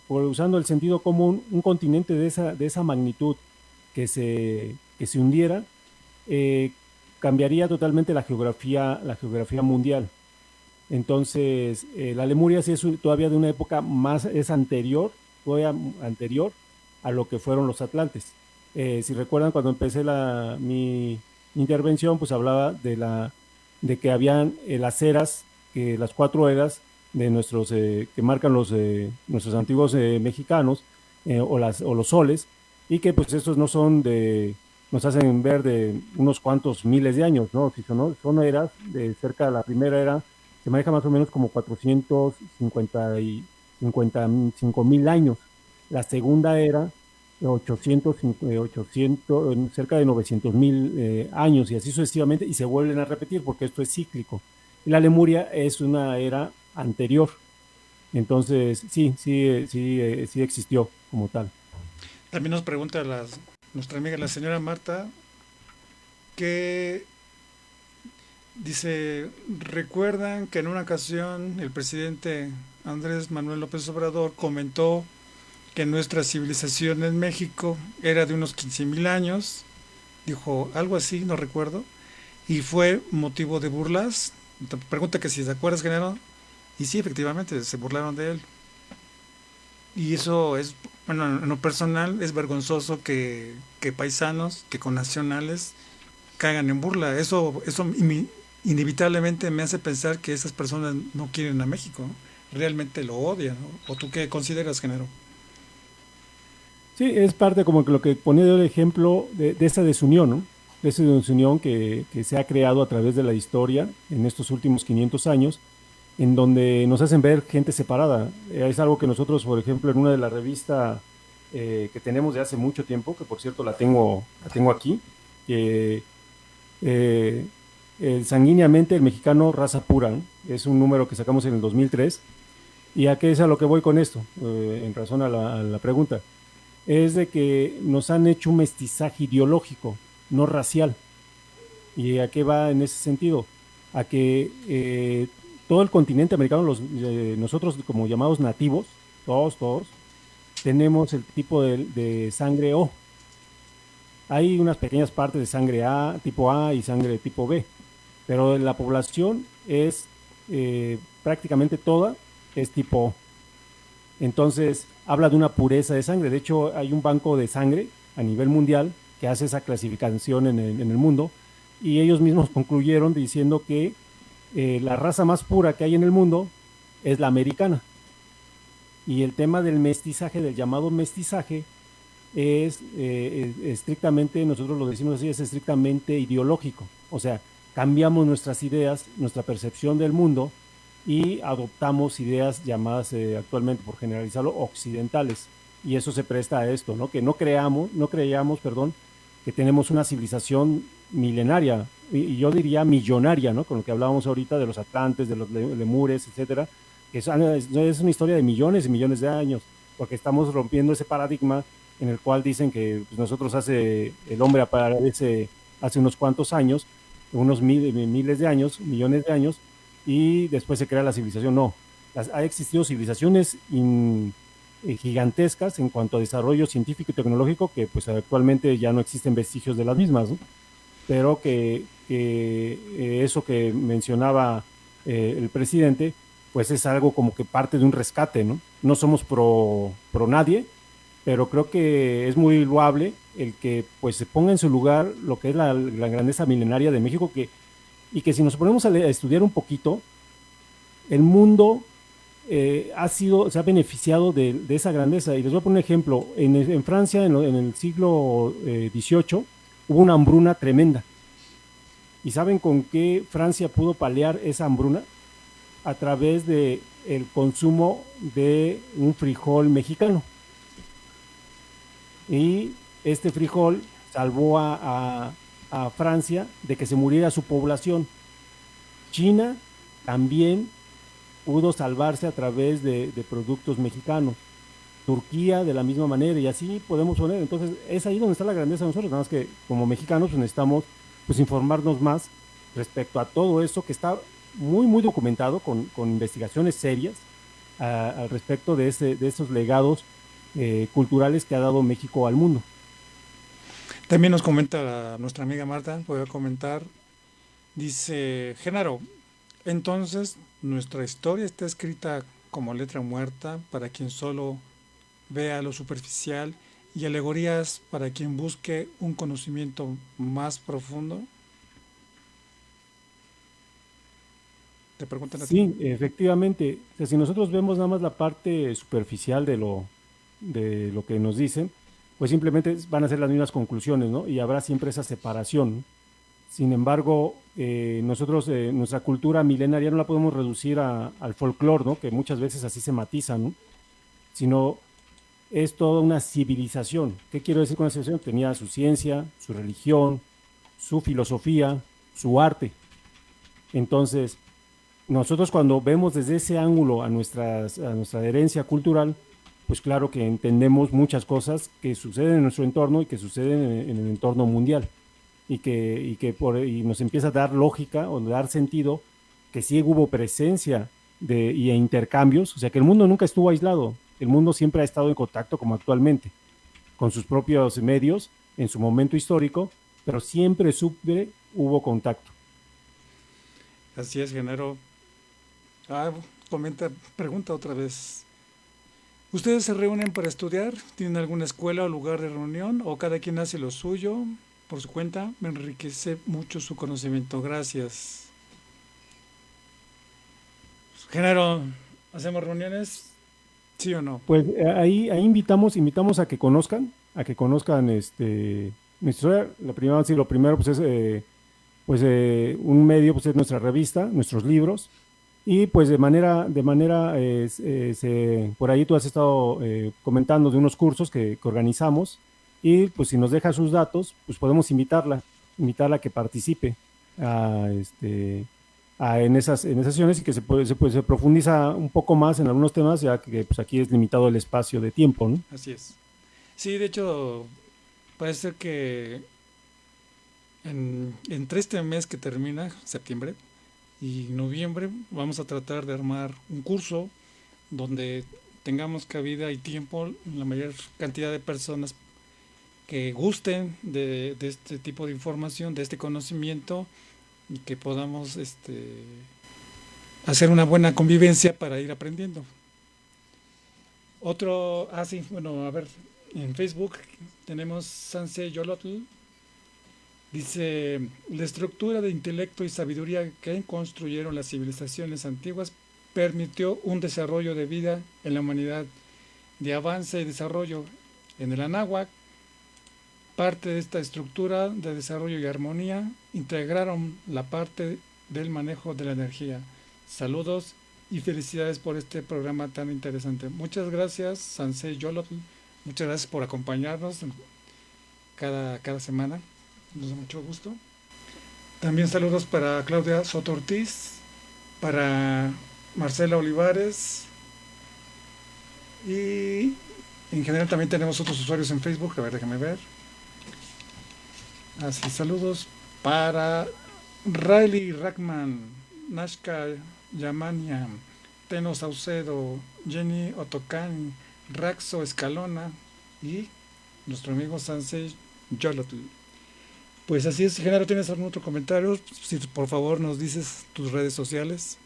usando el sentido común, un continente de esa magnitud que se hundiera, eh, cambiaría totalmente la geografía mundial. Entonces, la Lemuria sí es todavía de una época más, es anterior, todavía anterior a lo que fueron los Atlantes. Si recuerdan, cuando empecé mi intervención, pues hablaba de que habían las eras, las 4 eras que marcan nuestros antiguos mexicanos, o los soles, y que pues estos no son nos hacen ver de unos cuantos miles de años, ¿no? Si son eras de cerca de la primera era, se maneja más o menos como 455.000 años. La segunda era 800, cerca de 900.000 años, y así sucesivamente, y se vuelven a repetir porque esto es cíclico. Y la Lemuria es una era anterior. Entonces, sí, sí, sí, sí existió como tal. También nos pregunta nuestra amiga la señora Marta, que dice, ¿recuerdan que en una ocasión el presidente Andrés Manuel López Obrador comentó que nuestra civilización en México era de unos 15.000 años? Dijo algo así, no recuerdo, y fue motivo de burlas. Te pregunta que si te acuerdas, Genaro, y sí, efectivamente, se burlaron de él. Y eso es, bueno, en lo personal es vergonzoso que paisanos, que connacionales caigan en burla. Eso inevitablemente me hace pensar que esas personas no quieren a México, ¿no? Realmente lo odian, ¿no? ¿O tú qué consideras, Genaro? Sí, es parte como que lo que ponía yo el ejemplo de esa desunión, ¿no? De esa desunión que se ha creado a través de la historia en estos últimos 500 años, en donde nos hacen ver gente separada. Es algo que nosotros, por ejemplo, en una de las revistas que tenemos de hace mucho tiempo, que por cierto la tengo aquí, que sanguíneamente el mexicano raza pura, ¿no? Es un número que sacamos en el 2003. ¿Y a qué es a lo que voy con esto? En razón a la pregunta. Es de que nos han hecho un mestizaje ideológico, no racial. ¿Y a qué va en ese sentido? A que todo el continente americano, nosotros como llamados nativos, todos, tenemos el tipo de sangre O. Hay unas pequeñas partes de sangre tipo A y sangre tipo B, pero la población es prácticamente toda es tipo O. Entonces, habla de una pureza de sangre. De hecho, hay un banco de sangre a nivel mundial que hace esa clasificación en el mundo, y ellos mismos concluyeron diciendo que la raza más pura que hay en el mundo es la americana. Y el tema del mestizaje, del llamado mestizaje, es estrictamente, nosotros lo decimos así, es estrictamente ideológico. O sea, cambiamos nuestras ideas, nuestra percepción del mundo, y adoptamos ideas llamadas actualmente, por generalizarlo, occidentales. Y eso se presta a esto, ¿no? Que no creíamos, perdón, que tenemos una civilización milenaria, y yo diría millonaria, ¿no? Con lo que hablábamos ahorita de los atlantes, de los lemures, etcétera, que es una historia de millones y millones de años, porque estamos rompiendo ese paradigma en el cual dicen que pues, el hombre aparece hace unos cuantos años, unos miles de años, millones de años, y después se crea la civilización. No, ha existido civilizaciones gigantescas en cuanto a desarrollo científico y tecnológico que pues actualmente ya no existen vestigios de las mismas, ¿no? Pero que eso que mencionaba el presidente, pues es algo como que parte de un rescate, ¿no? No somos pro nadie, pero creo que es muy loable el que pues se ponga en su lugar lo que es la grandeza milenaria de México, y que si nos ponemos a estudiar un poquito, el mundo se ha beneficiado de esa grandeza. Y les voy a poner un ejemplo. En Francia, en el siglo XVIII, hubo una hambruna tremenda. ¿Y saben con qué Francia pudo paliar esa hambruna? A través de el consumo de un frijol mexicano. Y este frijol salvó a Francia de que se muriera su población. China también pudo salvarse a través de productos mexicanos. Turquía de la misma manera, y así podemos poner. Entonces, es ahí donde está la grandeza de nosotros, nada más que como mexicanos pues, necesitamos pues, informarnos más respecto a todo eso que está muy documentado con investigaciones serias al respecto de esos legados culturales que ha dado México al mundo. También nos comenta nuestra amiga Marta, voy a comentar, dice Genaro, entonces nuestra historia está escrita como letra muerta para quien solo vea lo superficial y alegorías para quien busque un conocimiento más profundo. Te preguntan a ti. Sí, efectivamente. O sea, si nosotros vemos nada más la parte superficial de lo que nos dicen, pues simplemente van a ser las mismas conclusiones, ¿no? Y habrá siempre esa separación, ¿no? Sin embargo, nosotros, nuestra cultura milenaria no la podemos reducir al folclore, ¿no? Que muchas veces así se matiza, ¿no? Sino es toda una civilización. ¿Qué quiero decir con esa civilización? Tenía su ciencia, su religión, su filosofía, su arte. Entonces, nosotros cuando vemos desde ese ángulo a nuestra herencia cultural, pues claro que entendemos muchas cosas que suceden en nuestro entorno y que suceden en el entorno mundial. Y nos empieza a dar lógica o dar sentido que sí hubo presencia y intercambios, o sea que el mundo nunca estuvo aislado, el mundo siempre ha estado en contacto como actualmente, con sus propios medios en su momento histórico, pero siempre hubo contacto. Así es, Genaro. Ah, comenta, pregunta otra vez. ¿Ustedes se reúnen para estudiar? ¿Tienen alguna escuela o lugar de reunión? ¿O cada quien hace lo suyo por su cuenta? Me enriquece mucho su conocimiento. Gracias. Genaro, ¿hacemos reuniones? ¿Sí o no? Pues ahí invitamos a que conozcan nuestra historia. Lo primero pues es un medio, pues es nuestra revista, nuestros libros. Y pues por ahí tú has estado comentando de unos cursos que organizamos, y pues si nos deja sus datos, pues podemos invitarla a que participe a, en esas sesiones, y que se profundiza un poco más en algunos temas, ya que pues aquí es limitado el espacio de tiempo, ¿no? Así es. Sí, de hecho, parece ser que entre este mes que termina, septiembre, y noviembre, vamos a tratar de armar un curso donde tengamos cabida y tiempo la mayor cantidad de personas que gusten de este tipo de información, de este conocimiento, y que podamos hacer una buena convivencia para ir aprendiendo. Sí, bueno, a ver, en Facebook tenemos Sanse Yolotl. Dice, la estructura de intelecto y sabiduría que construyeron las civilizaciones antiguas permitió un desarrollo de vida en la humanidad, de avance y desarrollo. En el Anáhuac, parte de esta estructura de desarrollo y armonía integraron la parte del manejo de la energía. Saludos y felicidades por este programa tan interesante. Muchas gracias, Sansei Yolotl. Muchas gracias por acompañarnos cada semana. Nos da mucho gusto. También saludos para Claudia Soto Ortiz, para Marcela Olivares, y en general también tenemos otros usuarios en Facebook. A ver, déjame ver. Así, saludos para Riley Rackman, Nashka Yamania, Teno Saucedo, Jenny Otocán, Raxo Escalona y nuestro amigo Sansei Yolotl. Pues así es, Genaro, ¿tienes algún otro comentario? Si por favor nos dices tus redes sociales.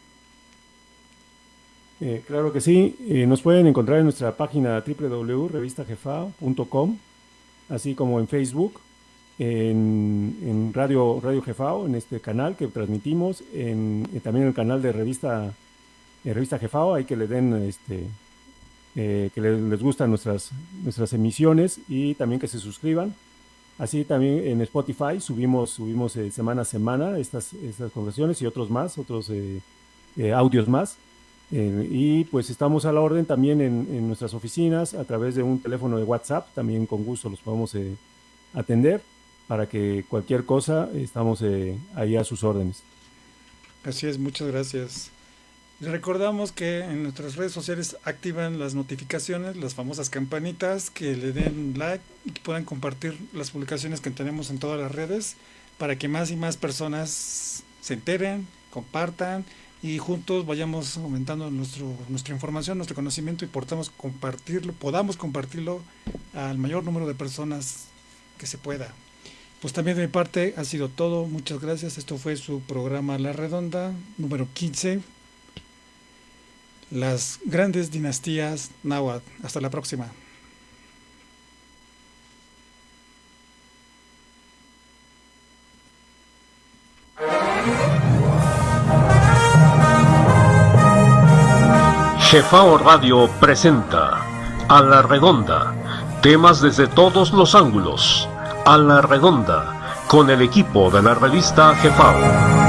Claro que sí, nos pueden encontrar en nuestra página www.revistajefao.com, así como en Facebook, en Radio Jefao, en este canal que transmitimos, también en el canal de Revista Jefao, hay que le den que les gustan nuestras emisiones y también que se suscriban. Así también en Spotify subimos semana a semana estas conversaciones y otros audios más. Y pues estamos a la orden también en nuestras oficinas a través de un teléfono de WhatsApp, también con gusto los podemos atender para que cualquier cosa estamos ahí a sus órdenes. Así es, muchas gracias. Les recordamos que en nuestras redes sociales activan las notificaciones, las famosas campanitas, que le den like y que puedan compartir las publicaciones que tenemos en todas las redes para que más y más personas se enteren, compartan y juntos vayamos aumentando nuestra información, nuestro conocimiento y podamos compartirlo al mayor número de personas que se pueda. Pues también de mi parte ha sido todo, muchas gracias. Esto fue su programa La Redonda, número 15, las grandes dinastías náhuatl. Hasta la próxima. Jefao Radio presenta A la Redonda, temas desde todos los ángulos. A la Redonda, con el equipo de la revista Jefao.